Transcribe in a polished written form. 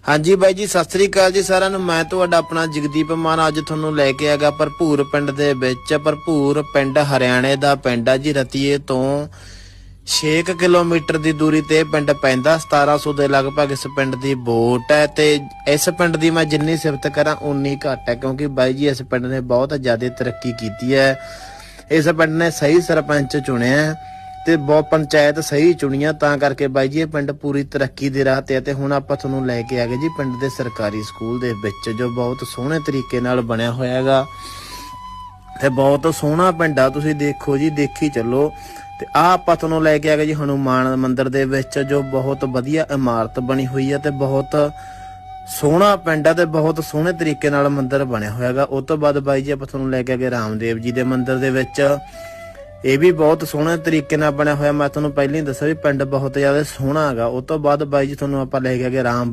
हाँ जी बाई जी सत श्री अकाल जी साਰਿਆਂ ਨੂੰ। मैं ਤੁਹਾਡਾ ਆਪਣਾ ਜਗਦੀਪ ਮਾਨ ਅੱਜ ਤੁਹਾਨੂੰ ਲੈ ਕੇ ਆਗਾ ਭਰਪੂਰ ਪਿੰਡ ਦੇ ਵਿੱਚ। ਭਰਪੂਰ ਪਿੰਡ ਹਰਿਆਣੇ ਦਾ ਪਿੰਡ ਆ ਜੀ। ਰਤੀਏ ਤੋਂ 6 ਕਿਲੋਮੀਟਰ ਦੀ ਦੂਰੀ ਤੇ ਪਿੰਡ ਪੈਂਦਾ। 1700 ਦੇ ਲਗਭਗ ਇਸ ਪਿੰਡ ਦੀ ਵੋਟ ਹੈ ਤੇ ਇਸ ਪਿੰਡ ਦੀ ਮੈਂ ਜਿੰਨੀ ਸਿਫਤ ਕਰਾਂ ਉਨੀ ਘੱਟ ਹੈ, ਕਿਉਂਕਿ ਬਾਈ ਜੀ ਇਸ ਪਿੰਡ ਨੇ ਬਹੁਤ ਜ਼ਿਆਦਾ ਤਰੱਕੀ ਕੀਤੀ ਹੈ। ਇਸ ਪਿੰਡ ਨੇ ਸਹੀ ਸਰਪੰਚ ਚੁਣਿਆ ਤੇ ਬਹੁਤ ਪੰਚਾਇਤ ਸਹੀ ਚੁਣੀਆਂ, ਤਾਂ ਕਰਕੇ ਬਾਈ ਜੀ ਇਹ ਪਿੰਡ ਪੂਰੀ ਤਰੱਕੀ ਦੇ ਰਾਹ ਤੇ ਹੈ। ਤੇ ਹੁਣ ਆਪਾਂ ਤੁਹਾਨੂੰ ਲੈ ਕੇ ਆ ਗਏ ਜੀ ਪਿੰਡ ਦੇ ਸਰਕਾਰੀ ਸਕੂਲ ਦੇ ਵਿੱਚ, ਜੋ ਬਹੁਤ ਸੋਹਣੇ ਤਰੀਕੇ ਨਾਲ ਬਣਿਆ ਹੋਇਆ ਹੈਗਾ ਤੇ ਬਹੁਤ ਸੋਹਣਾ ਪਿੰਡ ਆ। ਤੁਸੀਂ ਦੇਖੋ ਜੀ, ਦੇਖੀ ਚੱਲੋ। ਤੇ ਆ ਆਪਾਂ ਤੁਹਾਨੂੰ ਲੈ ਕੇ ਆ ਗਏ ਜੀ ਹਨੂਮਾਨ ਮੰਦਿਰ ਦੇ ਵਿੱਚ, ਜੋ ਬਹੁਤ ਵਧੀਆ ਇਮਾਰਤ ਬਣੀ ਹੋਈ ਹੈ ਤੇ ਬਹੁਤ ਸੋਹਣਾ ਪਿੰਡ ਆ ਤੇ ਬਹੁਤ ਸੋਹਣੇ ਤਰੀਕੇ ਨਾਲ ਮੰਦਿਰ ਬਣਿਆ ਹੋਇਆ ਹੈਗਾ। ਉਸ ਤੋਂ ਬਾਅਦ ਬਾਈ ਜੀ ਆਪਾਂ ਤੁਹਾਨੂੰ ਲੈ ਕੇ ਆ ਗਏ ਰਾਮਦੇਵ ਜੀ ਦੇ ਮੰਦਿਰ ਦੇ ਵਿੱਚ। ਇਹ ਵੀ ਬਹੁਤ ਸੋਹਣੇ ਤਰੀਕੇ ਨਾਲ ਬਣਿਆ ਹੋਇਆ। ਮੈਂ ਤੁਹਾਨੂੰ ਪਹਿਲਾਂ ਹੀ ਦੱਸਿਆ ਵੀ ਪਿੰਡ ਬਹੁਤ ਜ਼ਿਆਦਾ ਸੋਹਣਾ ਹੈਗਾ। ਉਸ ਤੋਂ ਬਾਅਦ ਬਾਈ ਜੀ ਤੁਹਾਨੂੰ ਆਪਾਂ ਲੈ ਕੇ ਆ ਗਏ ਰਾਮ